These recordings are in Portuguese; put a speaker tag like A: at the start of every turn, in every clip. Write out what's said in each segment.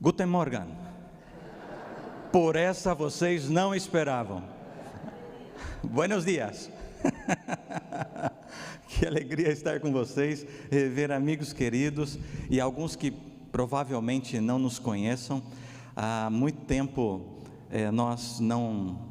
A: Guten Morgen. Por essa vocês não esperavam. Buenos dias. Que alegria estar com vocês, rever amigos queridos e alguns que provavelmente não nos conheçam. Há muito tempo nós não...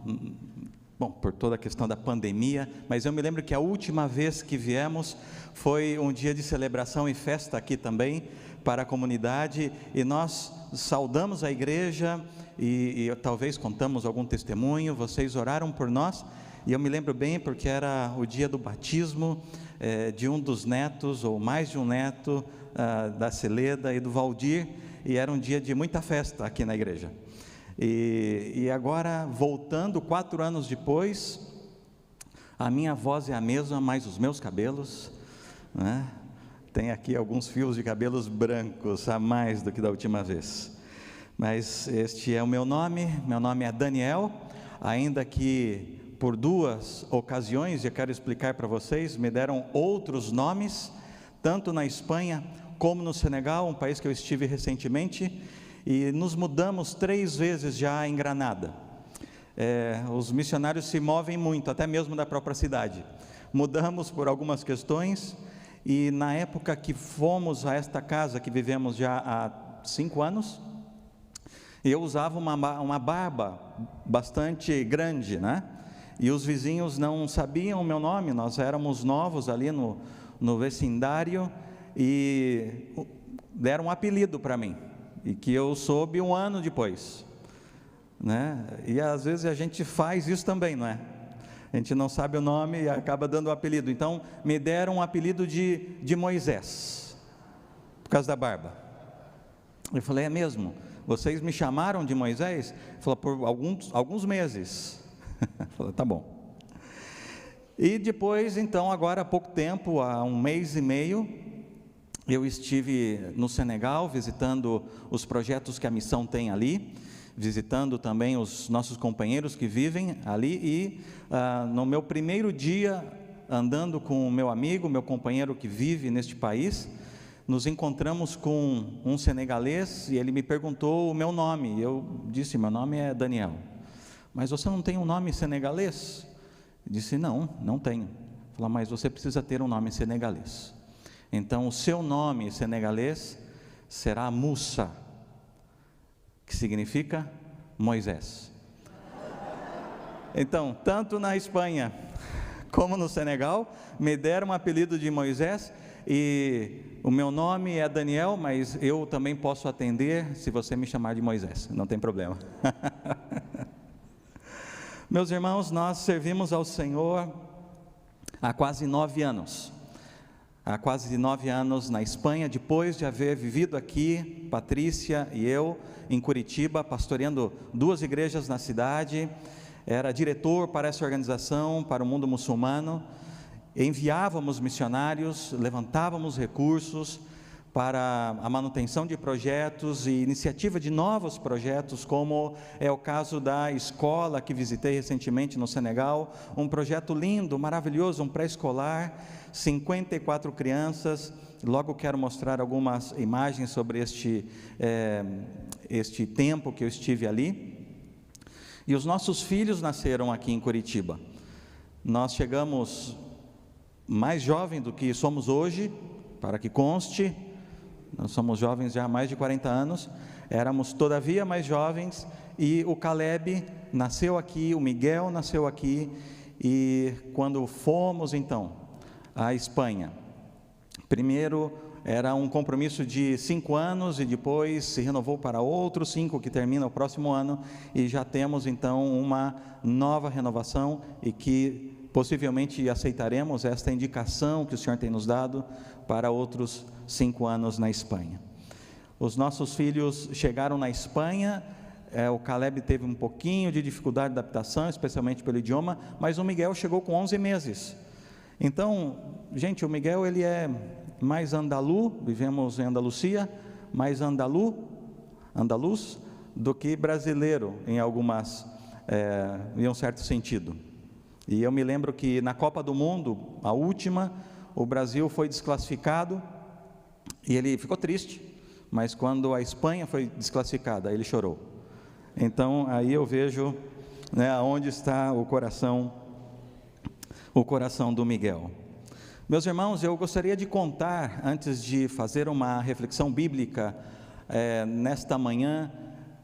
A: Bom, por toda a questão da pandemia, mas eu me lembro que a última vez que viemos foi um dia de celebração e festa aqui também para a comunidade, e nós saudamos a igreja e talvez contamos algum testemunho. Vocês oraram por nós, e eu me lembro bem porque era o dia do batismo de um dos netos, ou mais de um neto, da Celeda e do Valdir, e era um dia de muita festa aqui na igreja. E agora, voltando 4 anos depois, a minha voz é a mesma, mas os meus cabelos, né? Tem aqui alguns fios de cabelos brancos a mais do que da última vez. Mas este é o meu nome é Daniel, ainda que por 2 ocasiões, eu quero explicar para vocês, me deram outros nomes, tanto na Espanha como no Senegal, um país que eu estive recentemente, e nos mudamos 3 vezes já em Granada. Os missionários se movem muito, até mesmo da própria cidade. Mudamos por algumas questões, e na época que fomos a esta casa, que vivemos já há 5 anos, eu usava uma barba bastante grande, né? E os vizinhos não sabiam o meu nome, nós éramos novos ali no vecindário, e deram um apelido para mim, e que eu soube 1 ano depois, né? E às vezes a gente faz isso também, não é? A gente não sabe o nome e acaba dando o apelido. Então me deram um apelido de Moisés, por causa da barba. Eu falei: é mesmo? Vocês me chamaram de Moisés? Ele falou: por alguns meses. Eu falei: tá bom. E depois, então, agora há pouco tempo, há 1 mês e meio, eu estive no Senegal, visitando os projetos que a missão tem ali, visitando também os nossos companheiros que vivem ali, e no meu primeiro dia, andando com o meu amigo, meu companheiro que vive neste país, nos encontramos com um senegalês, e ele me perguntou o meu nome. Eu disse: meu nome é Daniel. Mas você não tem um nome senegalês? Eu disse: não tenho. Ele falou: mas você precisa ter um nome senegalês. Então o seu nome senegalês será Musa, que significa Moisés. Então, tanto na Espanha como no Senegal, me deram um apelido de Moisés, e o meu nome é Daniel, mas eu também posso atender se você me chamar de Moisés, não tem problema. Meus irmãos, nós servimos ao Senhor há quase 9 anos. Há quase 9 anos na Espanha, depois de haver vivido aqui, Patrícia e eu, em Curitiba, pastoreando 2 igrejas na cidade. Era diretor para essa organização, para o mundo muçulmano. Enviávamos missionários, levantávamos recursos para a manutenção de projetos e iniciativa de novos projetos, como é o caso da escola que visitei recentemente no Senegal, um projeto lindo, maravilhoso, um pré-escolar, 54 crianças. Logo quero mostrar algumas imagens sobre este tempo que eu estive ali. E os nossos filhos nasceram aqui em Curitiba. Nós chegamos mais jovem do que somos hoje, para que conste. Nós somos jovens já há mais de 40 anos, éramos todavia mais jovens, e o Caleb nasceu aqui, o Miguel nasceu aqui, e quando fomos então à Espanha, primeiro era um compromisso de 5 anos, e depois se renovou para outros 5, que termina o próximo ano, e já temos então uma nova renovação, e que possivelmente aceitaremos esta indicação que o Senhor tem nos dado para outros 5 anos na Espanha. Os nossos filhos chegaram na Espanha, o Caleb teve um pouquinho de dificuldade de adaptação, especialmente pelo idioma, mas o Miguel chegou com 11 meses. Então, gente, o Miguel ele é mais andalu, vivemos em Andalucia, mais andaluz do que brasileiro em um certo sentido. E eu me lembro que na Copa do Mundo, a última, o Brasil foi desclassificado, e ele ficou triste, mas quando a Espanha foi desclassificada, ele chorou. Então aí eu vejo, né, onde está o coração do Miguel. Meus irmãos, eu gostaria de contar, antes de fazer uma reflexão bíblica nesta manhã,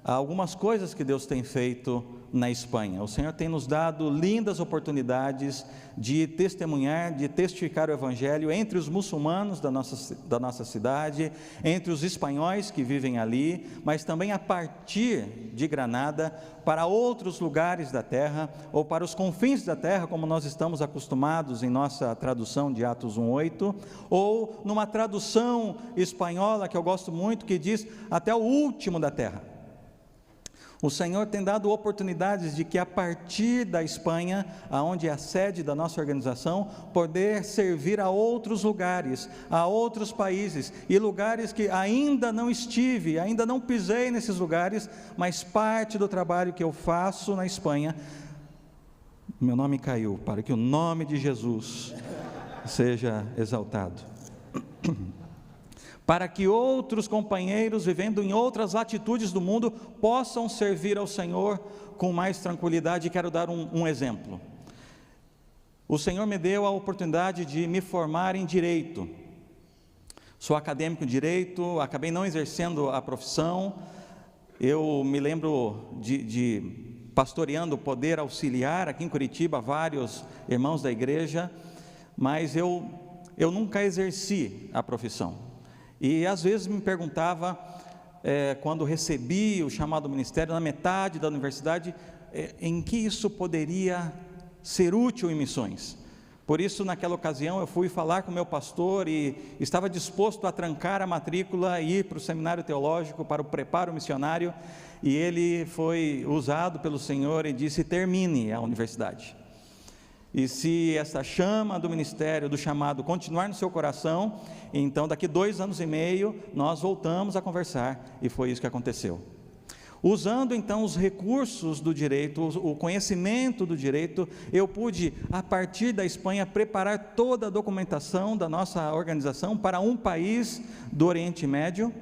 A: algumas coisas que Deus tem feito na Espanha. O Senhor tem nos dado lindas oportunidades de testemunhar, de testificar o Evangelho entre os muçulmanos da nossa cidade, entre os espanhóis que vivem ali, mas também a partir de Granada, para outros lugares da terra, ou para os confins da terra, como nós estamos acostumados em nossa tradução de Atos 1:8, ou numa tradução espanhola que eu gosto muito, que diz até o último da terra. O Senhor tem dado oportunidades de que a partir da Espanha, aonde é a sede da nossa organização, poder servir a outros lugares, a outros países, e lugares que ainda não estive, ainda não pisei nesses lugares, mas parte do trabalho que eu faço na Espanha, meu nome caiu, para que o nome de Jesus seja exaltado. Para que outros companheiros vivendo em outras latitudes do mundo possam servir ao Senhor com mais tranquilidade. Quero dar um exemplo. O Senhor me deu a oportunidade de me formar em Direito. Sou acadêmico em Direito, acabei não exercendo a profissão. Eu me lembro de pastoreando, poder auxiliar aqui em Curitiba vários irmãos da igreja, mas eu nunca exerci a profissão. E às vezes me perguntava, quando recebi o chamado do ministério, na metade da universidade, em que isso poderia ser útil em missões. Por isso, naquela ocasião, eu fui falar com o meu pastor e estava disposto a trancar a matrícula e ir para o seminário teológico, para o preparo missionário, e ele foi usado pelo Senhor e disse: termine a universidade. E se essa chama do ministério, do chamado, continuar no seu coração, então daqui 2 anos e meio, nós voltamos a conversar, e foi isso que aconteceu. Usando então os recursos do direito, o conhecimento do direito, eu pude, a partir da Espanha, preparar toda a documentação da nossa organização para um país do Oriente Médio.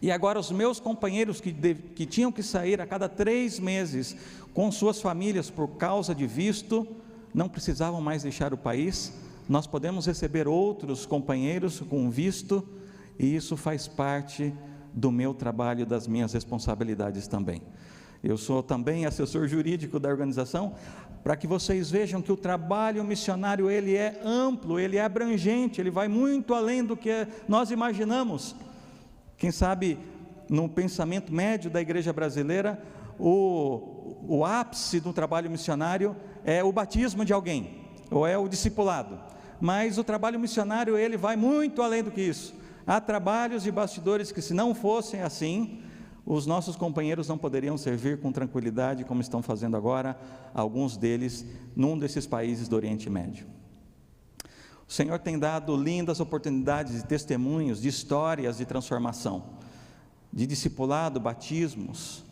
A: E agora os meus companheiros que tinham que sair a cada 3 meses com suas famílias por causa de visto, não precisavam mais deixar o país. Nós podemos receber outros companheiros com visto, e isso faz parte do meu trabalho, das minhas responsabilidades também. Eu sou também assessor jurídico da organização, para que vocês vejam que o trabalho missionário, ele é amplo, ele é abrangente, ele vai muito além do que nós imaginamos. Quem sabe, no pensamento médio da igreja brasileira, o ápice do trabalho missionário é o batismo de alguém, ou é o discipulado, mas o trabalho missionário, ele vai muito além do que isso. Há trabalhos de bastidores que, se não fossem assim, os nossos companheiros não poderiam servir com tranquilidade, como estão fazendo agora, alguns deles, num desses países do Oriente Médio. O Senhor tem dado lindas oportunidades de testemunhos, de histórias de transformação, de discipulado, batismos,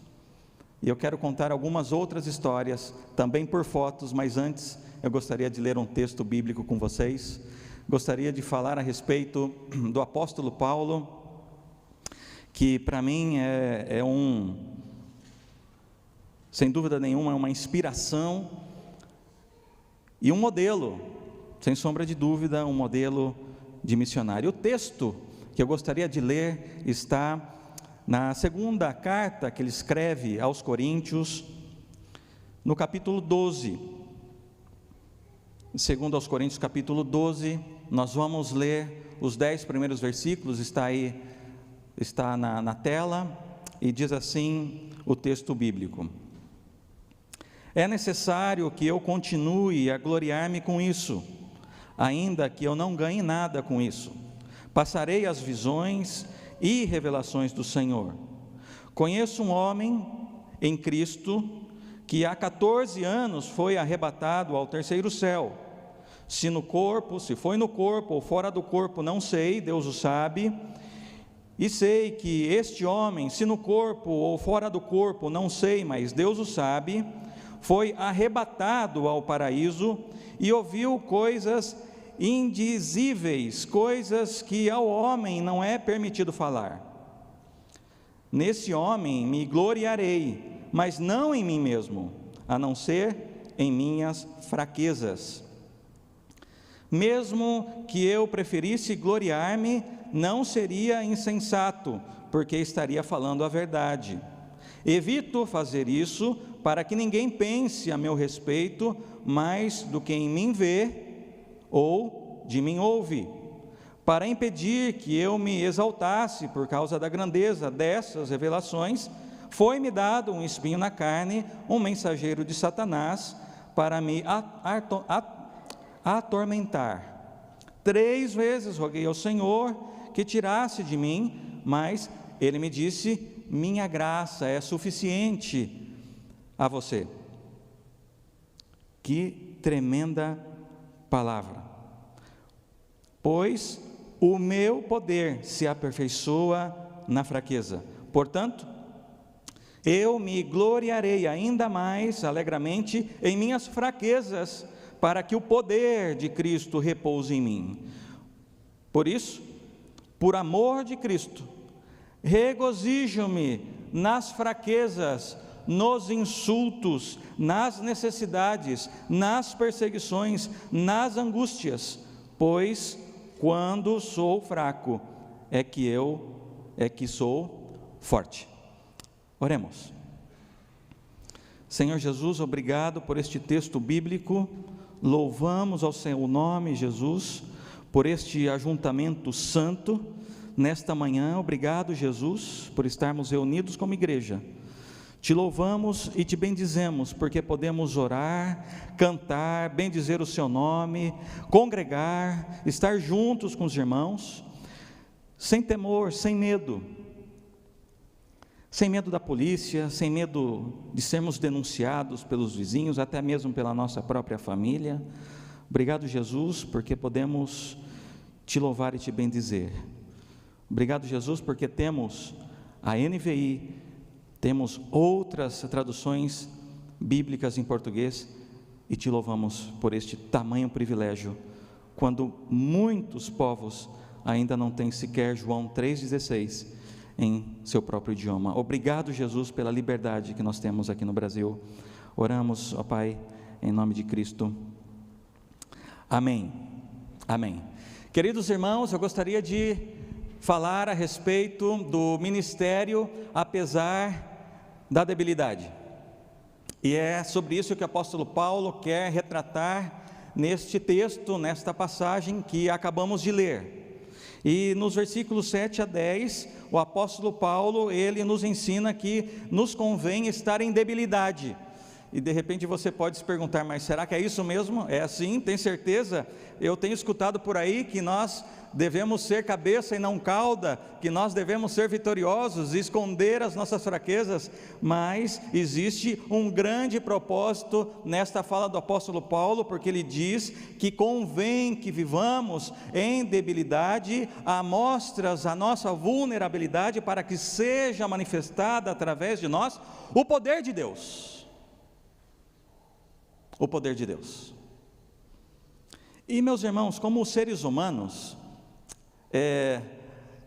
A: e eu quero contar algumas outras histórias, também por fotos, mas antes eu gostaria de ler um texto bíblico com vocês. Gostaria de falar a respeito do apóstolo Paulo, que para mim sem dúvida nenhuma, é uma inspiração e um modelo, sem sombra de dúvida, um modelo de missionário. O texto que eu gostaria de ler está na segunda carta que ele escreve aos Coríntios, no capítulo 12. Segundo aos Coríntios, capítulo 12, nós vamos ler os 10 primeiros versículos, está na tela, e diz assim o texto bíblico: é necessário que eu continue a gloriar-me com isso, ainda que eu não ganhe nada com isso. Passarei as visões e revelações do Senhor. Conheço um homem em Cristo que há 14 anos foi arrebatado ao terceiro céu. Se foi no corpo ou fora do corpo, não sei, Deus o sabe. E sei que este homem, se no corpo ou fora do corpo, não sei, mas Deus o sabe, foi arrebatado ao paraíso e ouviu coisas indizíveis, coisas que ao homem não é permitido falar. Nesse homem me gloriarei, mas não em mim mesmo, a não ser em minhas fraquezas. Mesmo que eu preferisse gloriar-me, não seria insensato, porque estaria falando a verdade. Evito fazer isso para que ninguém pense a meu respeito mais do que em mim vê ou de mim ouve, para impedir que eu me exaltasse por causa da grandeza dessas revelações. Foi-me dado um espinho na carne, um mensageiro de Satanás, para me atormentar. 3 vezes roguei ao Senhor que tirasse de mim, mas Ele me disse: minha graça é suficiente a você. Que tremenda palavra! Pois o meu poder se aperfeiçoa na fraqueza. Portanto, eu me gloriarei ainda mais alegremente em minhas fraquezas, para que o poder de Cristo repouse em mim. Por isso, por amor de Cristo, regozijo-me nas fraquezas, nos insultos, nas necessidades, nas perseguições, nas angústias, pois quando sou fraco é que sou forte. Oremos. Senhor Jesus, obrigado por este texto bíblico. Louvamos ao Seu nome, Jesus, por este ajuntamento santo nesta manhã. Obrigado, Jesus, por estarmos reunidos como igreja. Te louvamos e te bendizemos, porque podemos orar, cantar, bendizer o Seu nome, congregar, estar juntos com os irmãos, sem temor, sem medo da polícia, sem medo de sermos denunciados pelos vizinhos, até mesmo pela nossa própria família. Obrigado, Jesus, porque podemos te louvar e te bendizer. Obrigado, Jesus, porque temos a NVI, temos outras traduções bíblicas em português, e te louvamos por este tamanho privilégio, quando muitos povos ainda não têm sequer João 3,16 em seu próprio idioma. Obrigado, Jesus, pela liberdade que nós temos aqui no Brasil. Oramos, ó Pai, em nome de Cristo. Amém. Amém. Queridos irmãos, eu gostaria de falar a respeito do ministério apesar da debilidade, e é sobre isso que o apóstolo Paulo quer retratar neste texto, nesta passagem que acabamos de ler. E nos versículos 7 a 10, o apóstolo Paulo, ele nos ensina que nos convém estar em debilidade. E de repente você pode se perguntar: mas será que é isso mesmo? É assim? Tem certeza? Eu tenho escutado por aí que nós devemos ser cabeça e não cauda, que nós devemos ser vitoriosos e esconder as nossas fraquezas, mas existe um grande propósito nesta fala do apóstolo Paulo, porque ele diz que convém que vivamos em debilidade, amostras a nossa vulnerabilidade, para que seja manifestada através de nós o poder de Deus. O poder de Deus. E meus irmãos, como seres humanos,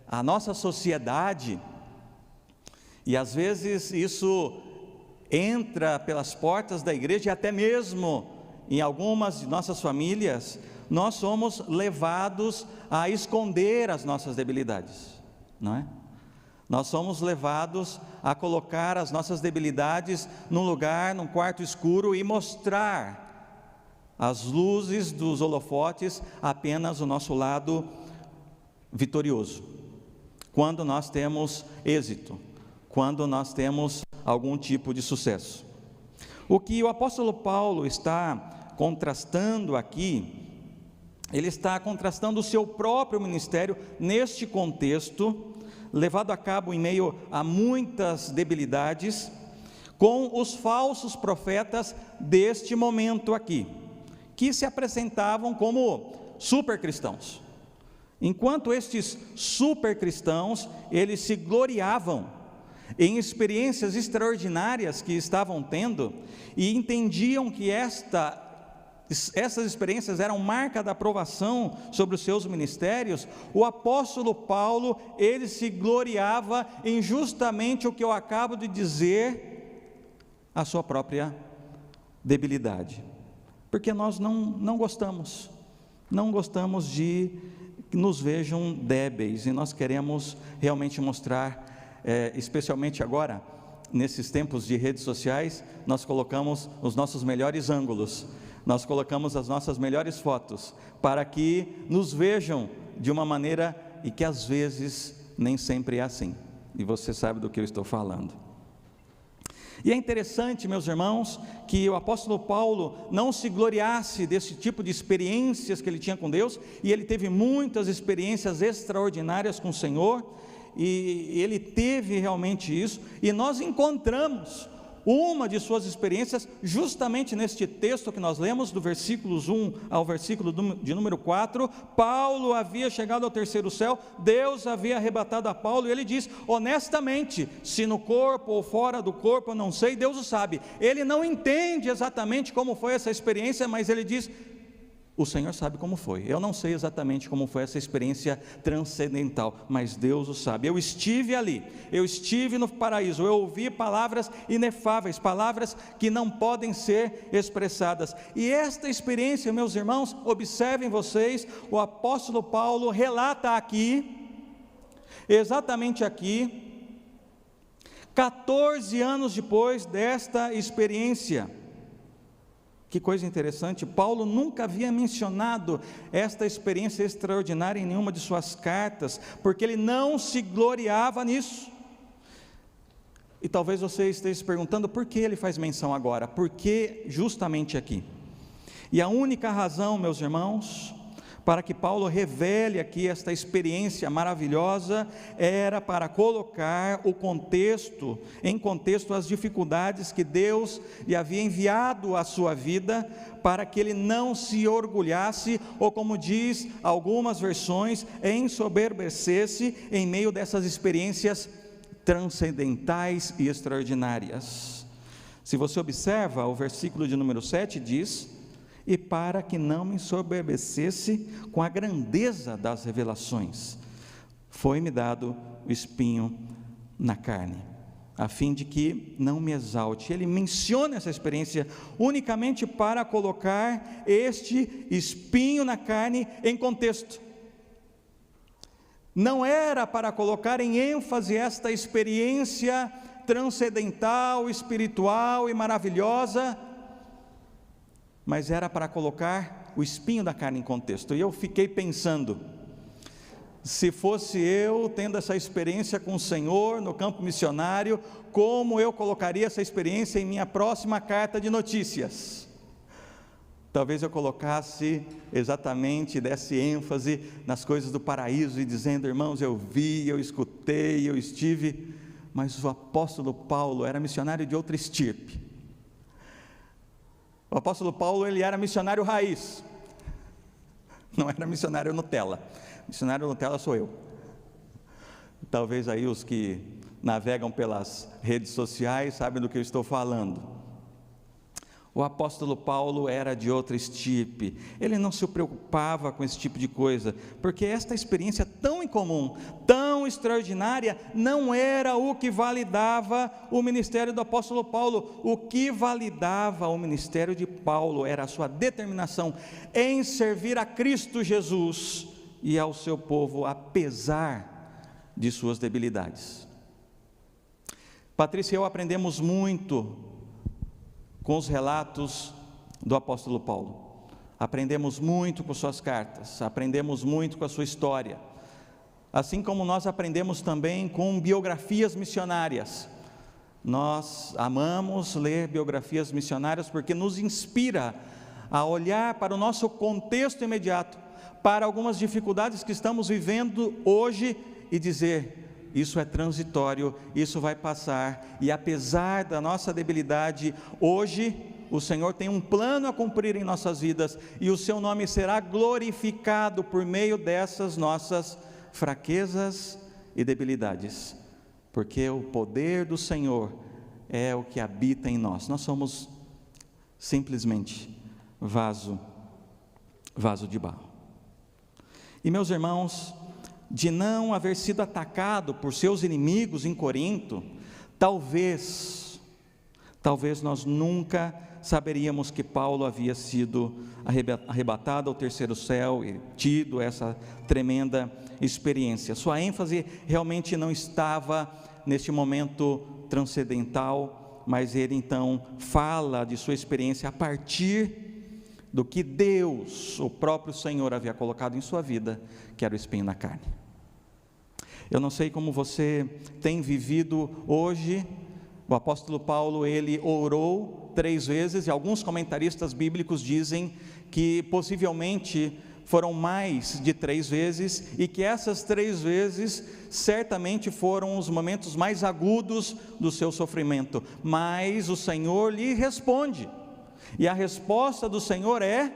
A: a nossa sociedade, e às vezes isso entra pelas portas da igreja, e até mesmo em algumas de nossas famílias, nós somos levados a esconder as nossas debilidades, não é? Nós somos levados a colocar as nossas debilidades num lugar, num quarto escuro, e mostrar às luzes dos holofotes apenas o nosso lado vitorioso, quando nós temos êxito, quando nós temos algum tipo de sucesso. O que o apóstolo Paulo está contrastando aqui, ele está contrastando o seu próprio ministério neste contexto, levado a cabo em meio a muitas debilidades, com os falsos profetas deste momento aqui, que se apresentavam como super cristãos. Enquanto estes super cristãos, eles se gloriavam em experiências extraordinárias que estavam tendo, e entendiam que esta essas experiências eram marca da aprovação sobre os seus ministérios, o apóstolo Paulo, ele se gloriava em justamente o que eu acabo de dizer, a sua própria debilidade, porque nós não gostamos de que nos vejam débeis, e nós queremos realmente mostrar, especialmente agora, nesses tempos de redes sociais, nós colocamos os nossos melhores ângulos, nós colocamos as nossas melhores fotos, para que nos vejam de uma maneira, e que às vezes nem sempre é assim, e você sabe do que eu estou falando. E é interessante, meus irmãos, que o apóstolo Paulo não se gloriasse desse tipo de experiências que ele tinha com Deus, e ele teve muitas experiências extraordinárias com o Senhor, e ele teve realmente isso, e nós encontramos uma de suas experiências justamente neste texto que nós lemos, do versículos 1 ao versículo de número 4. Paulo havia chegado ao terceiro céu, Deus havia arrebatado a Paulo, e ele diz, honestamente, se no corpo ou fora do corpo, eu não sei, Deus o sabe. Ele não entende exatamente como foi essa experiência, mas ele diz, o Senhor sabe como foi. Eu não sei exatamente como foi essa experiência transcendental, mas Deus o sabe. Eu estive ali, eu estive no paraíso, eu ouvi palavras inefáveis, palavras que não podem ser expressadas. E esta experiência, meus irmãos, observem vocês, o apóstolo Paulo relata aqui, exatamente aqui, 14 anos depois desta experiência. Que coisa interessante, Paulo nunca havia mencionado esta experiência extraordinária em nenhuma de suas cartas, porque ele não se gloriava nisso. E talvez você esteja se perguntando, por que ele faz menção agora? Por que justamente aqui? E a única razão, meus irmãos, para que Paulo revele aqui esta experiência maravilhosa, era para colocar em contexto as dificuldades que Deus lhe havia enviado à sua vida, para que ele não se orgulhasse, ou como diz algumas versões, ensoberbecesse em meio dessas experiências transcendentais e extraordinárias. Se você observa, o versículo de número 7 diz, e para que não me ensoberbecesse com a grandeza das revelações, foi-me dado o espinho na carne, a fim de que não me exalte. Ele menciona essa experiência unicamente para colocar este espinho na carne em contexto. Não era para colocar em ênfase esta experiência transcendental, espiritual e maravilhosa, mas era para colocar o espinho da carne em contexto. E eu fiquei pensando, se fosse eu tendo essa experiência com o Senhor no campo missionário, como eu colocaria essa experiência em minha próxima carta de notícias? Talvez eu colocasse exatamente, desse ênfase nas coisas do paraíso, e dizendo, irmãos, eu vi, eu escutei, eu estive, mas o apóstolo Paulo era missionário de outra estirpe. O apóstolo Paulo, ele era missionário raiz, não era missionário Nutella. Missionário Nutella sou eu. Talvez aí os que navegam pelas redes sociais sabem do que eu estou falando. O apóstolo Paulo era de outra estirpe, ele não se preocupava com esse tipo de coisa, porque esta experiência tão incomum, tão extraordinária, não era o que validava o ministério do apóstolo Paulo. O que validava o ministério de Paulo era a sua determinação em servir a Cristo Jesus e ao seu povo, apesar de suas debilidades. Patrícia e eu aprendemos muito com os relatos do apóstolo Paulo, aprendemos muito com suas cartas, aprendemos muito com a sua história, assim como nós aprendemos também com biografias missionárias. Nós amamos ler biografias missionárias porque nos inspira a olhar para o nosso contexto imediato, para algumas dificuldades que estamos vivendo hoje e dizer, isso é transitório, isso vai passar, e apesar da nossa debilidade, hoje o Senhor tem um plano a cumprir em nossas vidas, e o seu nome será glorificado por meio dessas nossas fraquezas e debilidades, porque o poder do Senhor é o que habita em nós. Nós somos simplesmente vaso de barro. E meus irmãos, de não haver sido atacado por seus inimigos em Corinto, talvez nós nunca saberíamos que Paulo havia sido arrebatado ao terceiro céu e tido essa tremenda experiência. Sua ênfase realmente não estava neste momento transcendental, mas ele então fala de sua experiência a partir do que Deus, o próprio Senhor, havia colocado em sua vida, que era o espinho na carne. Eu não sei como você tem vivido hoje. O apóstolo Paulo, ele orou 3 vezes, e alguns comentaristas bíblicos dizem que possivelmente foram mais de 3 vezes, e que essas 3 vezes certamente foram os momentos mais agudos do seu sofrimento, mas o Senhor lhe responde, e a resposta do Senhor é: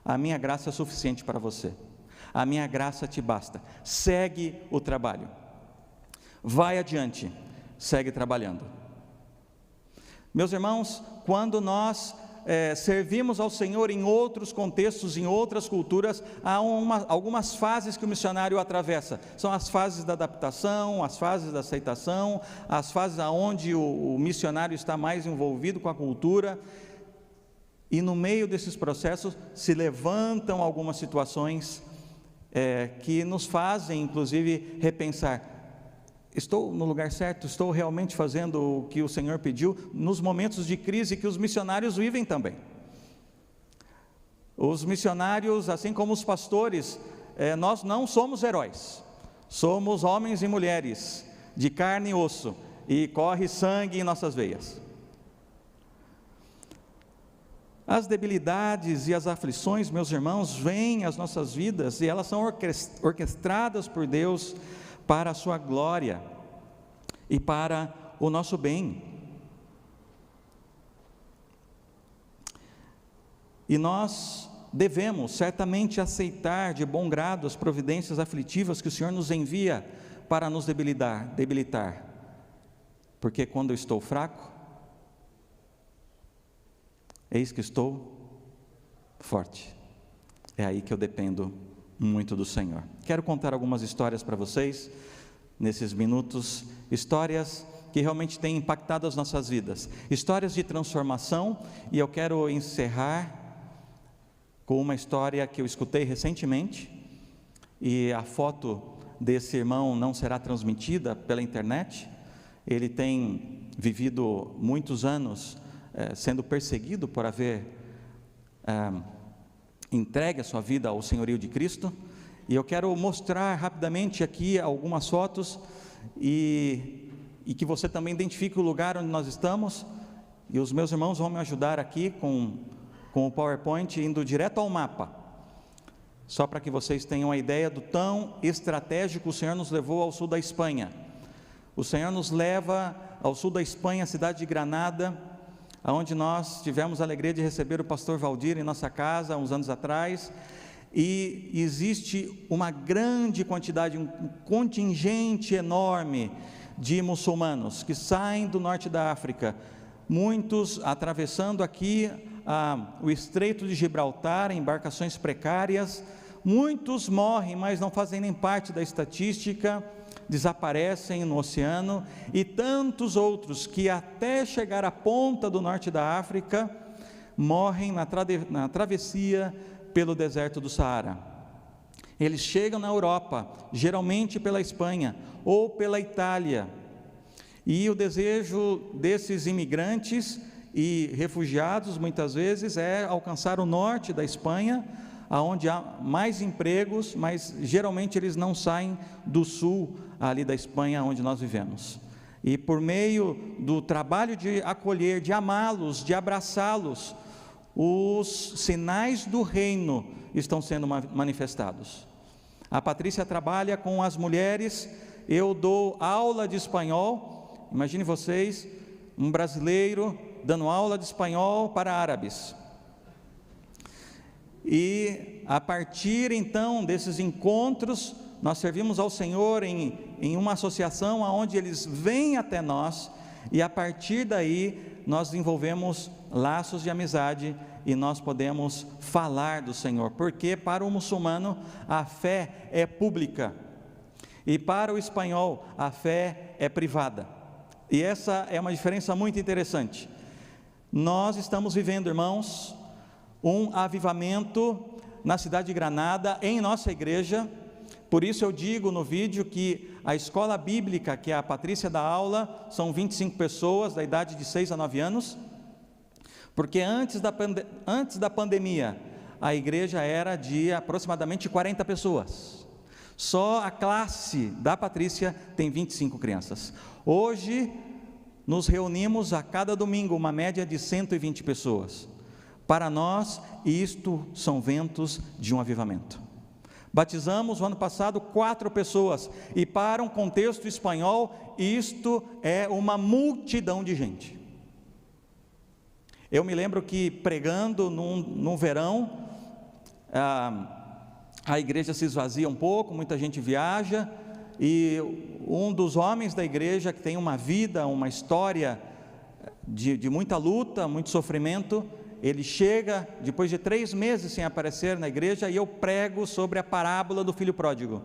A: a minha graça é suficiente para você, a minha graça te basta, segue o trabalho, vai adiante, segue trabalhando. Meus irmãos, quando nós servimos ao Senhor em outros contextos, em outras culturas, há algumas fases que o missionário atravessa. São as fases da adaptação, as fases da aceitação, as fases onde o missionário está mais envolvido com a cultura, e no meio desses processos se levantam algumas situações que nos fazem inclusive repensar: estou no lugar certo? Estou realmente fazendo o que o Senhor pediu? Nos momentos de crise que os missionários vivem também. Os missionários, assim como os pastores, nós não somos heróis, somos homens e mulheres de carne e osso, e corre sangue em nossas veias. As debilidades e as aflições, meus irmãos, vêm às nossas vidas, e elas são orquestradas por Deus para a sua glória e para o nosso bem. E nós devemos certamente aceitar de bom grado as providências aflitivas que o Senhor nos envia para nos debilitar, porque quando eu estou fraco, eis que estou forte. É aí que eu dependo muito do Senhor. Quero contar algumas histórias para vocês nesses minutos, histórias que realmente têm impactado as nossas vidas, histórias de transformação. E eu quero encerrar com uma história que eu escutei recentemente, e a foto desse irmão não será transmitida pela internet. Ele tem vivido muitos anos sendo perseguido por haver entregue a sua vida ao senhorio de Cristo, e eu quero mostrar rapidamente aqui algumas fotos, e que você também identifique o lugar onde nós estamos, e os meus irmãos vão me ajudar aqui com o PowerPoint, indo direto ao mapa, só para que vocês tenham a ideia do tão estratégico. O Senhor nos levou ao sul da Espanha, o Senhor nos leva ao sul da Espanha, a cidade de Granada, onde nós tivemos a alegria de receber o pastor Valdir em nossa casa, há uns anos atrás, e existe uma grande quantidade, um contingente enorme de muçulmanos que saem do norte da África, muitos atravessando aqui o Estreito de Gibraltar, em embarcações precárias. Muitos morrem, mas não fazem nem parte da estatística, desaparecem no oceano, e tantos outros que até chegar à ponta do norte da África, morrem na travessia pelo deserto do Saara. Eles chegam na Europa, geralmente pela Espanha ou pela Itália, e o desejo desses imigrantes e refugiados muitas vezes é alcançar o norte da Espanha, onde há mais empregos, mas geralmente eles não saem do sul ali da Espanha onde nós vivemos. E por meio do trabalho de acolher, de amá-los, de abraçá-los, os sinais do reino estão sendo manifestados. A Patrícia trabalha com as mulheres, eu dou aula de espanhol. Imagine vocês, um brasileiro dando aula de espanhol para árabes. E a partir então desses encontros, nós servimos ao Senhor em uma associação onde eles vêm até nós, e a partir daí nós desenvolvemos laços de amizade e nós podemos falar do Senhor, porque para o muçulmano a fé é pública e para o espanhol a fé é privada, e essa é uma diferença muito interessante. Nós estamos vivendo, irmãos, um avivamento na cidade de Granada, em nossa igreja. Por isso eu digo no vídeo que a escola bíblica que a Patrícia dá aula são 25 pessoas da idade de 6 a 9 anos, porque antes da pandemia a igreja era de aproximadamente 40 pessoas. Só a classe da Patrícia tem 25 crianças. Hoje nos reunimos a cada domingo, uma média de 120 pessoas. Para nós, isto são ventos de um avivamento. Batizamos no ano passado 4 pessoas, e para um contexto espanhol, isto é uma multidão de gente. Eu me lembro que pregando num verão, a igreja se esvazia um pouco, muita gente viaja, e um dos homens da igreja, que tem uma vida, uma história de muita luta, muito sofrimento, ele chega depois de 3 meses sem aparecer na igreja, e eu prego sobre a parábola do filho pródigo.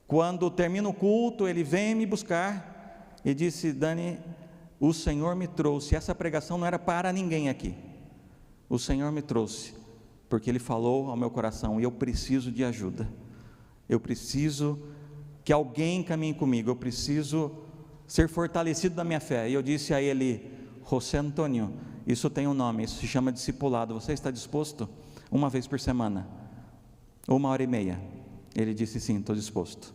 A: Quando termina o culto, ele vem me buscar e disse: Dani, o Senhor me trouxe, essa pregação não era para ninguém aqui, o Senhor me trouxe, porque Ele falou ao meu coração, e eu preciso de ajuda, eu preciso que alguém caminhe comigo, eu preciso ser fortalecido na minha fé. E eu disse a ele: José Antônio, isso tem um nome, isso se chama discipulado, você está disposto? 1 vez por semana, 1h30, ele disse: sim, estou disposto.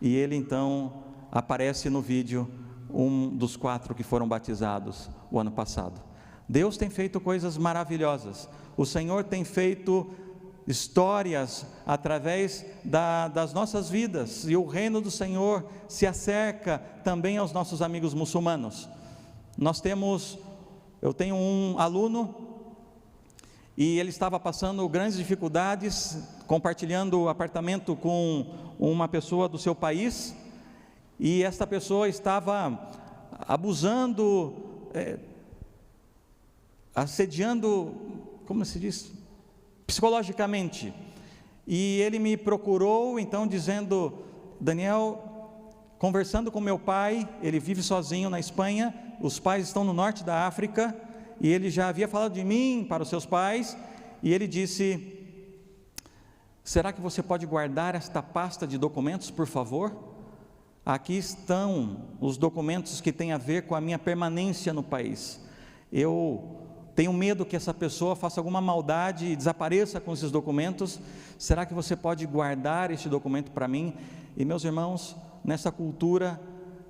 A: E ele então aparece no vídeo, um dos 4 que foram batizados o ano passado. Deus tem feito coisas maravilhosas, o Senhor tem feito histórias através das nossas vidas, e o reino do Senhor se acerca também aos nossos amigos muçulmanos. Eu tenho um aluno, e ele estava passando grandes dificuldades, compartilhando o apartamento com uma pessoa do seu país, e esta pessoa estava abusando, assediando, como se diz, psicologicamente. E ele me procurou então dizendo: Daniel, conversando com meu pai, ele vive sozinho na Espanha, os pais estão no norte da África, e ele já havia falado de mim para os seus pais, e ele disse: será que você pode guardar esta pasta de documentos, por favor? Aqui estão os documentos que têm a ver com a minha permanência no país. Eu tenho medo que essa pessoa faça alguma maldade e desapareça com esses documentos. Será que você pode guardar este documento para mim? E meus irmãos, nessa cultura,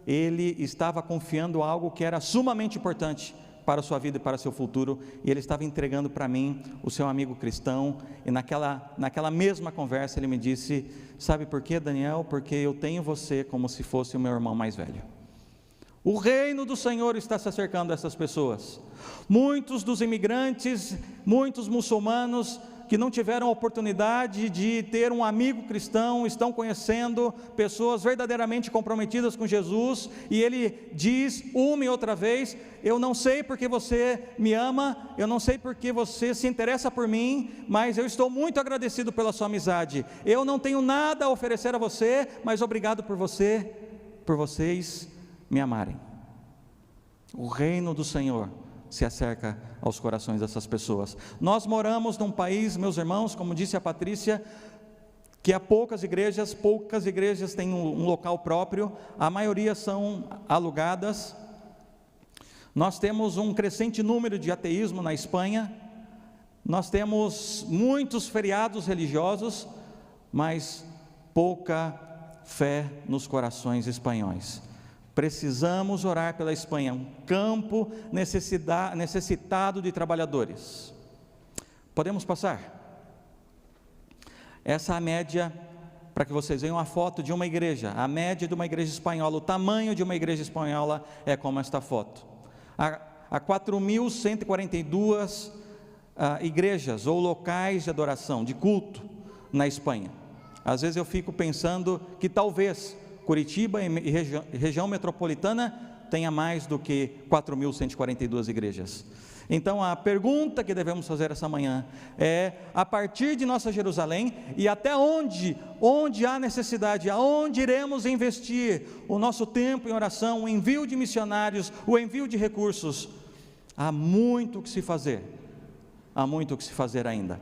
A: ele estava confiando algo que era sumamente importante para a sua vida e para o seu futuro, e ele estava entregando para mim o seu amigo cristão. E naquela mesma conversa ele me disse: sabe por quê, Daniel? Porque eu tenho você como se fosse o meu irmão mais velho. O reino do Senhor está se acercando a essas pessoas. Muitos dos imigrantes, muitos muçulmanos que não tiveram a oportunidade de ter um amigo cristão, estão conhecendo pessoas verdadeiramente comprometidas com Jesus, e ele diz uma e outra vez: eu não sei porque você me ama, eu não sei porque você se interessa por mim, mas eu estou muito agradecido pela sua amizade. Eu não tenho nada a oferecer a você, mas obrigado por vocês me amarem. O reino do Senhor se acerca aos corações dessas pessoas. Nós moramos num país, meus irmãos, como disse a Patrícia, que há poucas igrejas têm um local próprio, a maioria são alugadas. Nós temos um crescente número de ateísmo na Espanha, nós temos muitos feriados religiosos, mas pouca fé nos corações espanhóis. Precisamos orar pela Espanha, um campo necessitado de trabalhadores. Podemos passar? Essa é a média, para que vocês vejam a foto de uma igreja, a média de uma igreja espanhola, o tamanho de uma igreja espanhola é como esta foto. Há 4.142 igrejas ou locais de adoração, de culto na Espanha. Às vezes eu fico pensando que talvez Curitiba e região metropolitana tenha mais do que 4.142 igrejas. Então a pergunta que devemos fazer essa manhã é: a partir de nossa Jerusalém e até onde há necessidade, aonde iremos investir o nosso tempo em oração, o envio de missionários, o envio de recursos? Há muito o que se fazer, há muito o que se fazer ainda.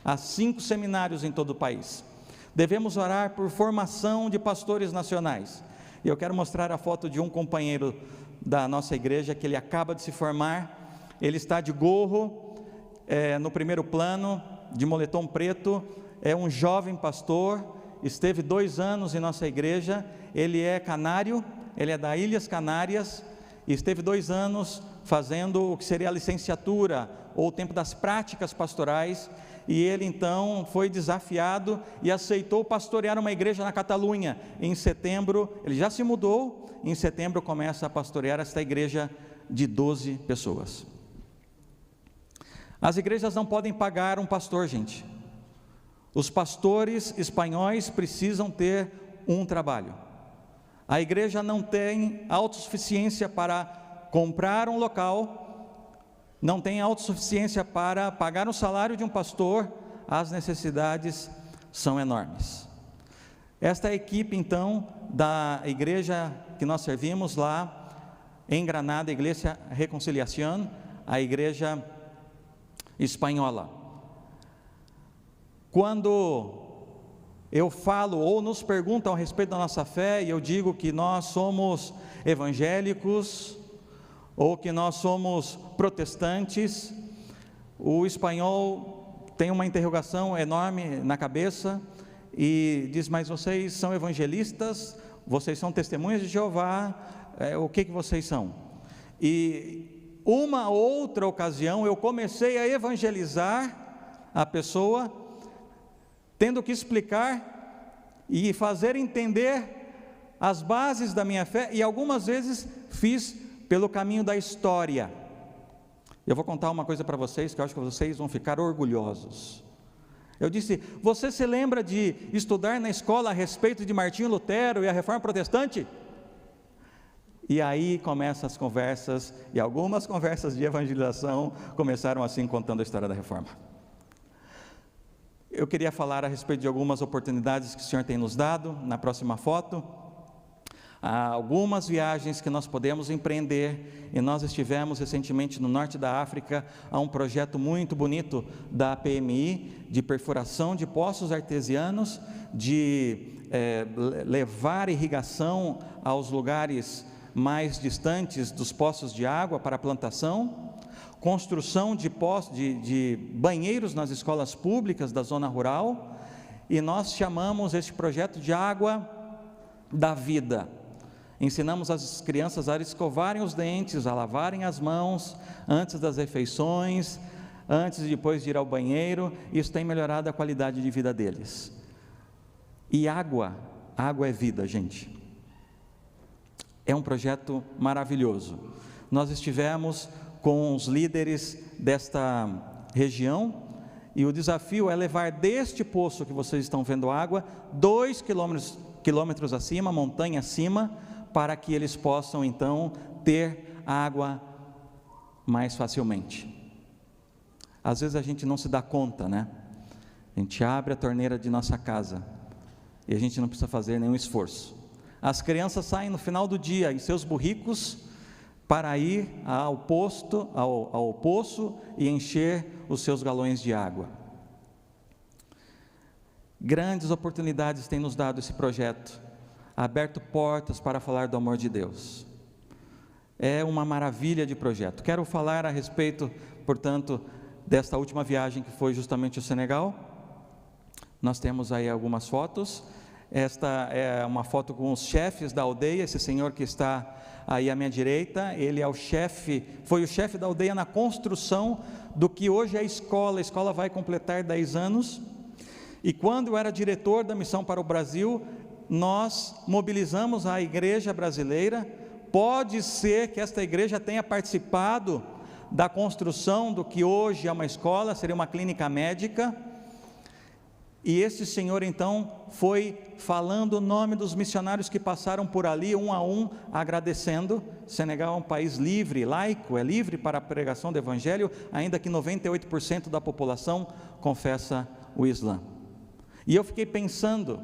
A: Há 5 seminários em todo o país. Devemos orar por formação de pastores nacionais. E eu quero mostrar a foto de um companheiro da nossa igreja, que ele acaba de se formar. Ele está de gorro, no primeiro plano, de moletom preto. É um jovem pastor, esteve 2 anos em nossa igreja. Ele é canário, ele é da Ilhas Canárias, e esteve 2 anos fazendo o que seria a licenciatura, ou o tempo das práticas pastorais. E ele então foi desafiado e aceitou pastorear uma igreja na Catalunha. Em setembro, ele já se mudou, em setembro começa a pastorear esta igreja de 12 pessoas. As igrejas não podem pagar um pastor, gente. Os pastores espanhóis precisam ter um trabalho. A igreja não tem autossuficiência para comprar um local, não tem autossuficiência para pagar o salário de um pastor. As necessidades são enormes. Esta é a equipe então da igreja que nós servimos lá em Granada, a Igreja Reconciliación, a igreja espanhola. Quando eu falo ou nos perguntam a respeito da nossa fé, e eu digo que nós somos evangélicos ou que nós somos protestantes, o espanhol tem uma interrogação enorme na cabeça e diz: mas vocês são evangelistas? Vocês são testemunhas de Jeová? O que vocês são? E uma outra ocasião eu comecei a evangelizar a pessoa, tendo que explicar e fazer entender as bases da minha fé, e algumas vezes fiz pelo caminho da história. Eu vou contar uma coisa para vocês que eu acho que vocês vão ficar orgulhosos. Eu disse: você se lembra de estudar na escola a respeito de Martinho Lutero e a Reforma Protestante? E aí começam as conversas, e algumas conversas de evangelização começaram assim, contando a história da Reforma. Eu queria falar a respeito de algumas oportunidades que o Senhor tem nos dado. Na próxima foto, há algumas viagens que nós podemos empreender, e nós estivemos recentemente no norte da África. Há um projeto muito bonito da PMI, de perfuração de poços artesianos, de levar irrigação aos lugares mais distantes dos poços de água para a plantação, construção de banheiros nas escolas públicas da zona rural, e nós chamamos este projeto de Água da Vida. Ensinamos as crianças a escovarem os dentes, a lavarem as mãos antes das refeições, antes e depois de ir ao banheiro. Isso tem melhorado a qualidade de vida deles. E água é vida, gente. É um projeto maravilhoso. Nós estivemos com os líderes desta região, e o desafio é levar deste poço que vocês estão vendo água 2 quilômetros acima, montanha acima, para que eles possam então ter água mais facilmente. Às vezes a gente não se dá conta, né? A gente abre a torneira de nossa casa e a gente não precisa fazer nenhum esforço. As crianças saem no final do dia em seus burricos para ir ao poço e encher os seus galões de água. Grandes oportunidades tem nos dado esse projeto, aberto portas para falar do amor de Deus. É uma maravilha de projeto. Quero falar a respeito, portanto, desta última viagem que foi justamente o Senegal. Nós temos aí algumas fotos. Esta é uma foto com os chefes da aldeia. Esse senhor que está aí à minha direita, ele é foi o chefe da aldeia na construção do que hoje é a escola. A escola vai completar 10 anos. E quando eu era diretor da missão para o Brasil, nós mobilizamos a igreja brasileira. Pode ser que esta igreja tenha participado da construção do que hoje é uma escola, seria uma clínica médica. E este senhor então foi falando o nome dos missionários que passaram por ali, um a um, agradecendo. Senegal é um país livre, laico, é livre para a pregação do evangelho, ainda que 98% da população confessa o Islã. E eu fiquei pensando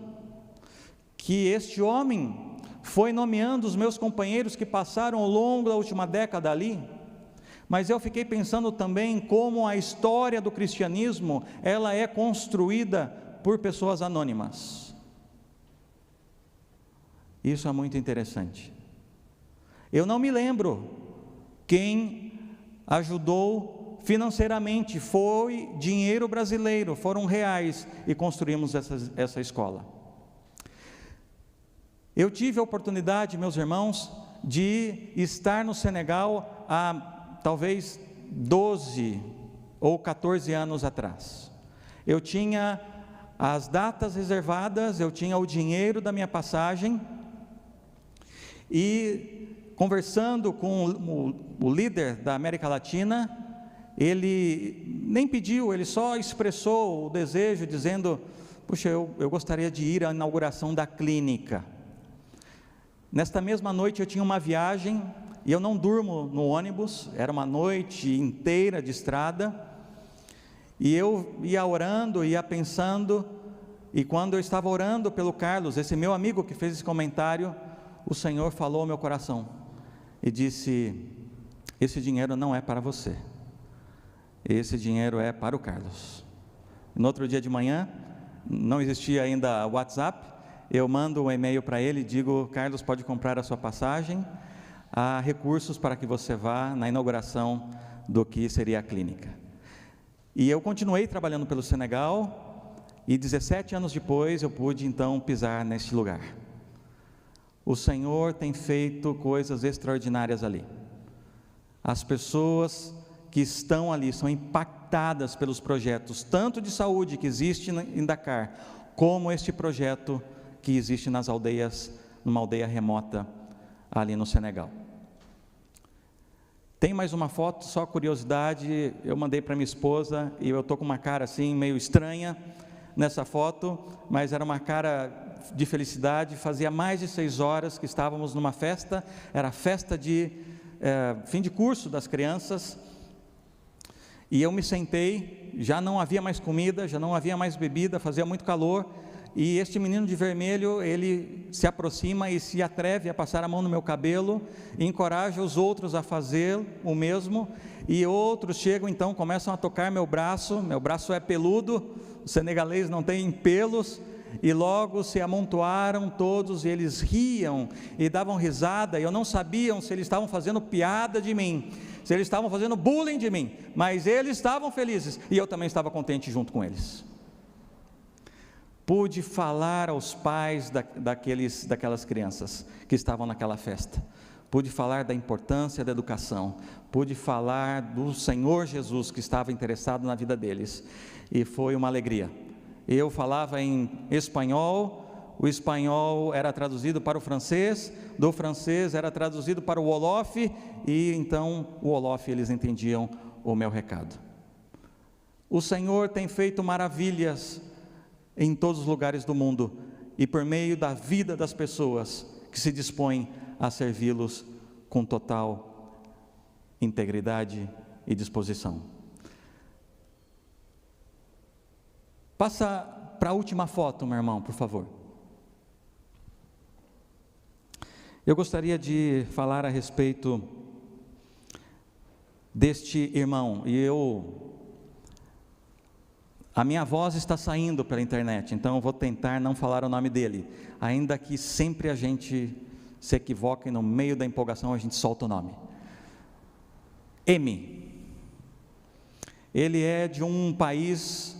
A: que este homem foi nomeando os meus companheiros que passaram ao longo da última década ali, mas eu fiquei pensando também como a história do cristianismo, ela é construída por pessoas anônimas. Isso é muito interessante. Eu não me lembro quem ajudou financeiramente, foi dinheiro brasileiro, foram reais, e construímos essa escola. Eu tive a oportunidade, meus irmãos, de estar no Senegal há talvez 12 ou 14 anos atrás. Eu tinha as datas reservadas, eu tinha o dinheiro da minha passagem, e conversando com o líder da América Latina, ele nem pediu, ele só expressou o desejo, dizendo: puxa, eu gostaria de ir à inauguração da clínica. Nesta mesma noite eu tinha uma viagem, e eu não durmo no ônibus, era uma noite inteira de estrada, e eu ia orando, ia pensando, e quando eu estava orando pelo Carlos, esse meu amigo que fez esse comentário, o Senhor falou ao meu coração, e disse: esse dinheiro não é para você, esse dinheiro é para o Carlos. No outro dia de manhã, não existia ainda o WhatsApp, eu mando um e-mail para ele e digo: Carlos, pode comprar a sua passagem, há recursos para que você vá na inauguração do que seria a clínica. E eu continuei trabalhando pelo Senegal, e 17 anos depois eu pude então pisar neste lugar. O Senhor tem feito coisas extraordinárias ali. As pessoas que estão ali são impactadas pelos projetos, tanto de saúde que existe em Dakar, como este projeto que existe nas aldeias, numa aldeia remota ali no Senegal. Tem mais uma foto, só curiosidade, eu mandei para minha esposa, e eu estou com uma cara assim, meio estranha nessa foto, mas era uma cara de felicidade. Fazia mais de 6 horas que estávamos numa festa, era festa de fim de curso das crianças, e eu me sentei, já não havia mais comida, já não havia mais bebida, fazia muito calor, e este menino de vermelho, ele se aproxima e se atreve a passar a mão no meu cabelo, e encoraja os outros a fazer o mesmo, e outros chegam então, começam a tocar meu braço é peludo, o senegalês não tem pelos, e logo se amontoaram todos, e eles riam e davam risada, e eu não sabia se eles estavam fazendo piada de mim, se eles estavam fazendo bullying de mim, mas eles estavam felizes, e eu também estava contente junto com eles. Pude falar aos pais daquelas crianças que estavam naquela festa, pude falar da importância da educação, pude falar do Senhor Jesus que estava interessado na vida deles, e foi uma alegria. Eu falava em espanhol, o espanhol era traduzido para o francês, do francês era traduzido para o wolof, e então o wolof eles entendiam o meu recado. O Senhor tem feito maravilhas em todos os lugares do mundo, e por meio da vida das pessoas que se dispõem a servi-los com total integridade e disposição. Passa para a última foto, meu irmão, por favor. Eu gostaria de falar a respeito deste irmão, e a minha voz está saindo pela internet, então eu vou tentar não falar o nome dele, ainda que sempre a gente se equivoca e no meio da empolgação a gente solta o nome. M. Ele é de um país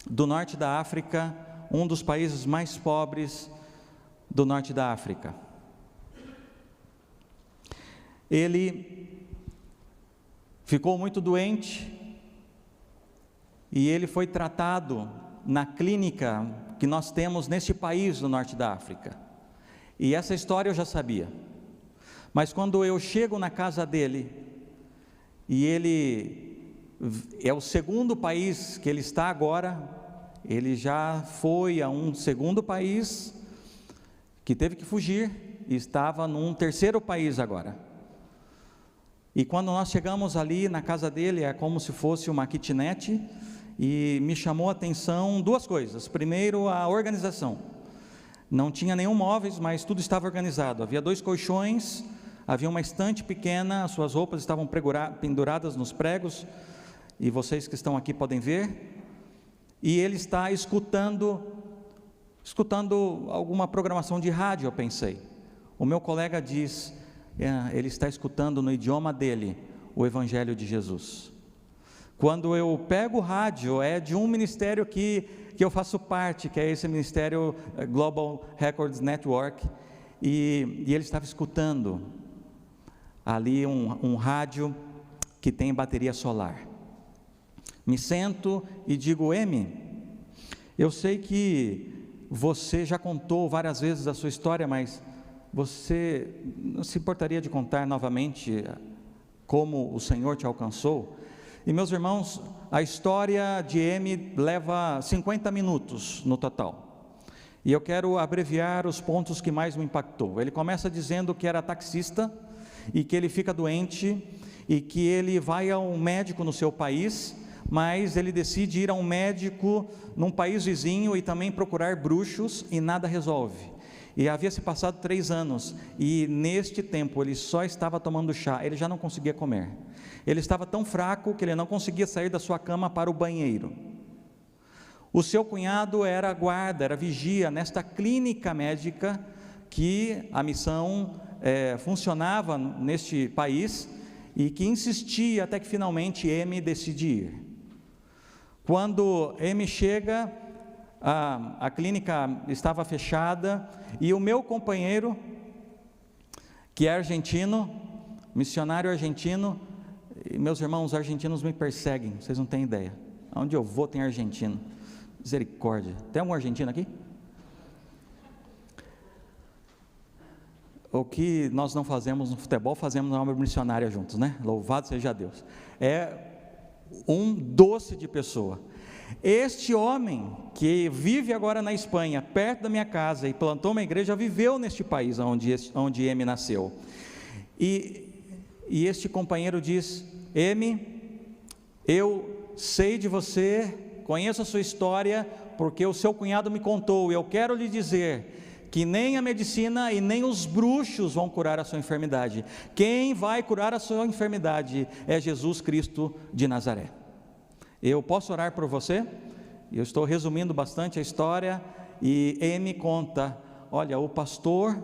A: do norte da África, um dos países mais pobres do norte da África. Ele ficou muito doente, e ele foi tratado na clínica que nós temos neste país do norte da África, e essa história eu já sabia, mas quando eu chego na casa dele, e ele é o segundo país que ele está agora, ele já foi a um segundo país, que teve que fugir, e estava num terceiro país agora. E quando nós chegamos ali na casa dele, é como se fosse uma kitnet, e me chamou a atenção duas coisas. Primeiro, a organização. Não tinha nenhum móveis, mas tudo estava organizado. Havia 2 colchões, havia uma estante pequena, as suas roupas estavam penduradas nos pregos, e vocês que estão aqui podem ver. E ele está escutando alguma programação de rádio, eu pensei. O meu colega diz, ele está escutando no idioma dele o Evangelho de Jesus. Quando eu pego o rádio, é de um ministério que eu faço parte, que é esse ministério Global Records Network, e ele estava escutando ali um rádio que tem bateria solar. Me sento e digo: Emi, eu sei que você já contou várias vezes a sua história, mas você não se importaria de contar novamente como o Senhor te alcançou? E meus irmãos, a história de Emi leva 50 minutos no total, e eu quero abreviar os pontos que mais me impactou. Ele começa dizendo que era taxista, e que ele fica doente, e que ele vai a um médico no seu país, mas ele decide ir a um médico num país vizinho e também procurar bruxos, e nada resolve. E havia se passado 3 anos, e neste tempo ele só estava tomando chá, ele já não conseguia comer. Ele estava tão fraco que ele não conseguia sair da sua cama para o banheiro. O seu cunhado era guarda, era vigia nesta clínica médica que a missão funcionava neste país, e que insistia até que finalmente Emi decide ir. Quando Emi chega, a clínica estava fechada, e o meu companheiro, que é argentino, missionário argentino, e meus irmãos, os argentinos me perseguem, vocês não têm ideia. Onde eu vou tem argentino, misericórdia. Tem algum argentino aqui? O que nós não fazemos no futebol, fazemos na obra missionária juntos, né? Louvado seja Deus. É um doce de pessoa. Este homem que vive agora na Espanha, perto da minha casa, e plantou uma igreja, viveu neste país onde Emi nasceu. E este companheiro diz: Emi, eu sei de você, conheço a sua história, porque o seu cunhado me contou, e eu quero lhe dizer que nem a medicina e nem os bruxos vão curar a sua enfermidade. Quem vai curar a sua enfermidade é Jesus Cristo de Nazaré. Eu posso orar por você? Eu estou resumindo bastante a história, e Emi conta: olha, o pastor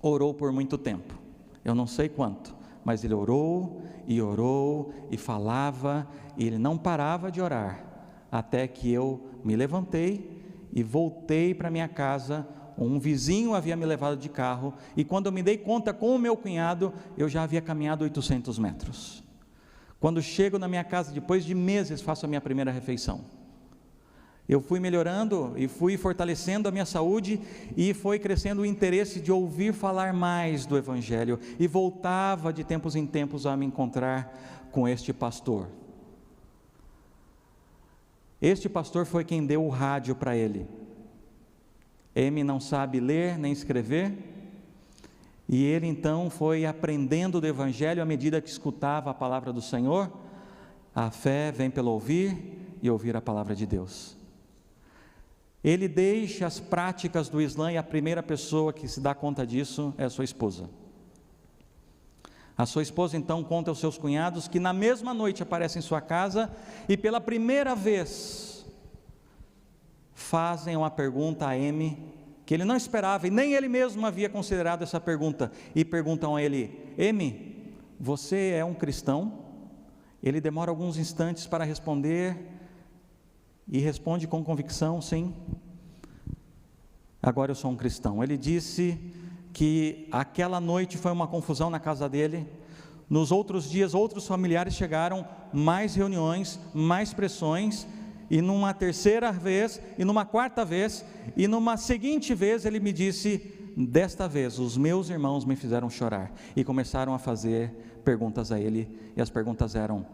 A: orou por muito tempo, eu não sei quanto, mas ele orou e falava, e ele não parava de orar, até que eu me levantei e voltei para minha casa. Um vizinho havia me levado de carro, e quando eu me dei conta com o meu cunhado, eu já havia caminhado 800 metros. Quando chego na minha casa, depois de meses, faço a minha primeira refeição. Eu fui melhorando e fui fortalecendo a minha saúde, e foi crescendo o interesse de ouvir falar mais do Evangelho, e voltava de tempos em tempos a me encontrar com este pastor. Este pastor foi quem deu o rádio para ele. Emi não sabe ler nem escrever, e ele então foi aprendendo do Evangelho à medida que escutava a palavra do Senhor. A fé vem pelo ouvir, e ouvir a palavra de Deus. Ele deixa as práticas do Islã, e a primeira pessoa que se dá conta disso é a sua esposa. A sua esposa então conta aos seus cunhados que na mesma noite aparece em sua casa, e pela primeira vez fazem uma pergunta a Emi, que ele não esperava, e nem ele mesmo havia considerado essa pergunta, e perguntam a ele: Emi, você é um cristão? Ele demora alguns instantes para responder, e responde com convicção: sim, agora eu sou um cristão. Ele disse que aquela noite foi uma confusão na casa dele. Nos outros dias, outros familiares chegaram, mais reuniões, mais pressões, e numa terceira vez, e numa quarta vez, e numa seguinte vez, ele me disse: desta vez, os meus irmãos me fizeram chorar, e começaram a fazer perguntas a ele, e as perguntas eram: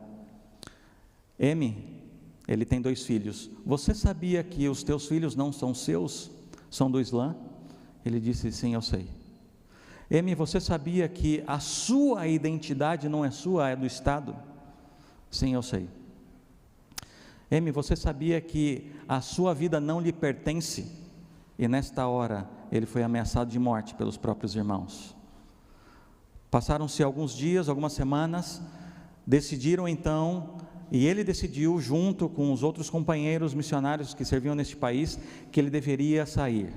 A: Emi, Ele tem 2 filhos. Você sabia que os teus filhos não são seus? São do Islã? Ele disse: sim, eu sei. M, você sabia que a sua identidade não é sua, é do Estado? Sim, eu sei. M, você sabia que a sua vida não lhe pertence? E nesta hora, ele foi ameaçado de morte pelos próprios irmãos. Passaram-se alguns dias, algumas semanas, decidiram então, e ele decidiu, junto com os outros companheiros missionários que serviam neste país, que ele deveria sair.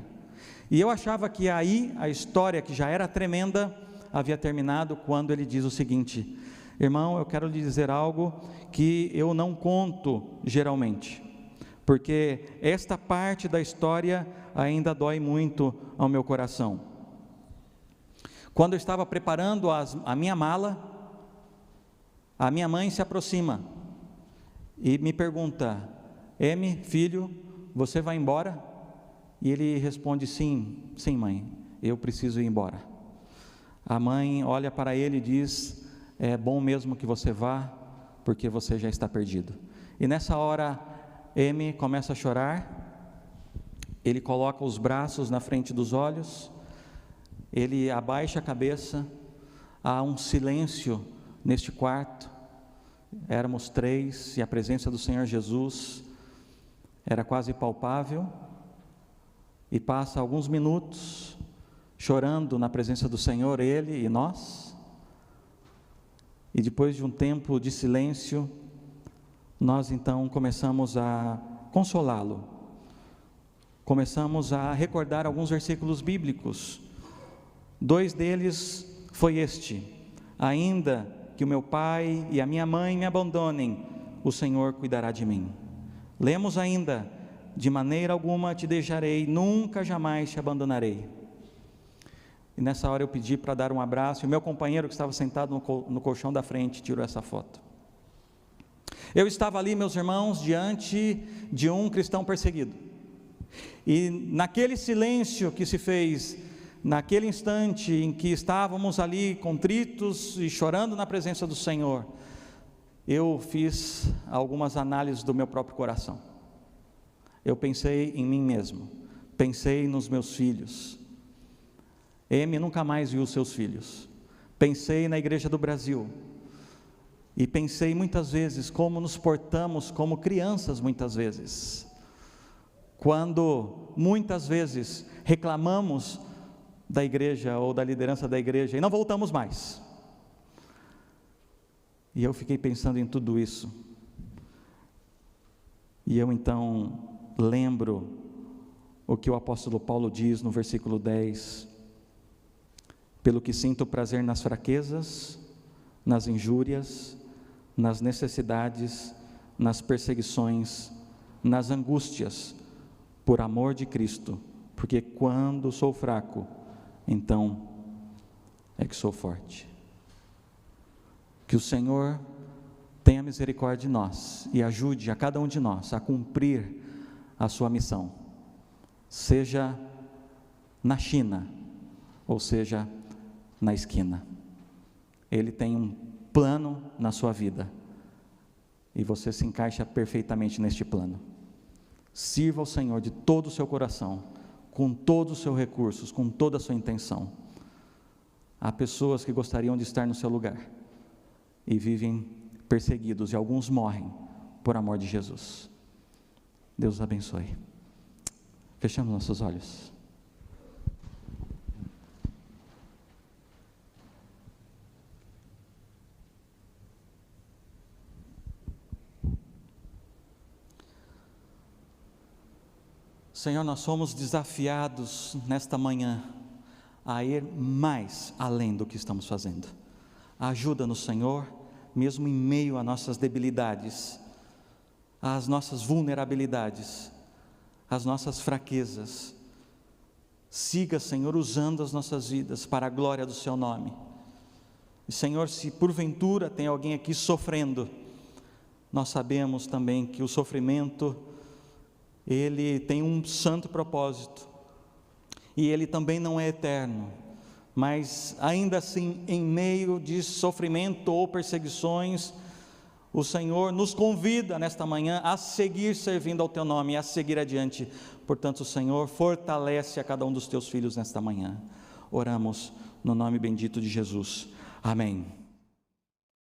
A: E eu achava que aí a história, que já era tremenda, havia terminado, quando ele diz o seguinte: irmão, eu quero lhe dizer algo que eu não conto geralmente, porque esta parte da história ainda dói muito ao meu coração. Quando eu estava preparando a minha mala, a minha mãe se aproxima e me pergunta: M, filho, você vai embora? E ele responde: sim, mãe, eu preciso ir embora. A mãe olha para ele e diz: é bom mesmo que você vá, porque você já está perdido. E nessa hora, M começa a chorar, ele coloca os braços na frente dos olhos, ele abaixa a cabeça, há um silêncio neste quarto. Éramos 3 e a presença do Senhor Jesus era quase palpável. E passa alguns minutos chorando na presença do Senhor, ele e nós. E depois de um tempo de silêncio, nós então começamos a consolá-lo. Começamos a recordar alguns versículos bíblicos. 2 deles foi este: ainda que o meu pai e a minha mãe me abandonem, o Senhor cuidará de mim. Lemos ainda: de maneira alguma te deixarei, nunca jamais te abandonarei. E nessa hora eu pedi para dar um abraço, e o meu companheiro que estava sentado no colchão da frente tirou essa foto. Eu estava ali, meus irmãos, diante de um cristão perseguido, e naquele silêncio que se fez, naquele instante em que estávamos ali contritos e chorando na presença do Senhor, eu fiz algumas análises do meu próprio coração. Eu pensei em mim mesmo, pensei nos meus filhos. M nunca mais viu seus filhos. Pensei na Igreja do Brasil, e pensei muitas vezes como nos portamos como crianças, muitas vezes, quando muitas vezes reclamamos da igreja ou da liderança da igreja e não voltamos mais. E eu fiquei pensando em tudo isso, e eu então lembro o que o apóstolo Paulo diz no versículo 10: pelo que sinto prazer nas fraquezas, nas injúrias, nas necessidades, nas perseguições, nas angústias, por amor de Cristo, porque quando sou fraco, então é que sou forte. Que o Senhor tenha misericórdia de nós e ajude a cada um de nós a cumprir a sua missão, seja na China, ou seja na esquina. Ele tem um plano na sua vida, e você se encaixa perfeitamente neste plano. Sirva ao Senhor de todo o seu coração, com todos os seus recursos, com toda a sua intenção. Há pessoas que gostariam de estar no seu lugar, e vivem perseguidos, e alguns morrem por amor de Jesus. Deus os abençoe. Fechamos nossos olhos. Senhor, nós somos desafiados nesta manhã a ir mais além do que estamos fazendo. Ajuda-nos, Senhor, mesmo em meio a nossas debilidades, às nossas vulnerabilidades, às nossas fraquezas. Siga, Senhor, usando as nossas vidas para a glória do Seu nome. E, Senhor, se porventura tem alguém aqui sofrendo, nós sabemos também que o sofrimento, ele tem um santo propósito, e ele também não é eterno, mas ainda assim, em meio de sofrimento ou perseguições, O Senhor nos convida nesta manhã a seguir servindo ao Teu nome, a seguir adiante. Portanto, Senhor, fortalece a cada um dos Teus filhos nesta manhã. Oramos no nome bendito de Jesus. Amém.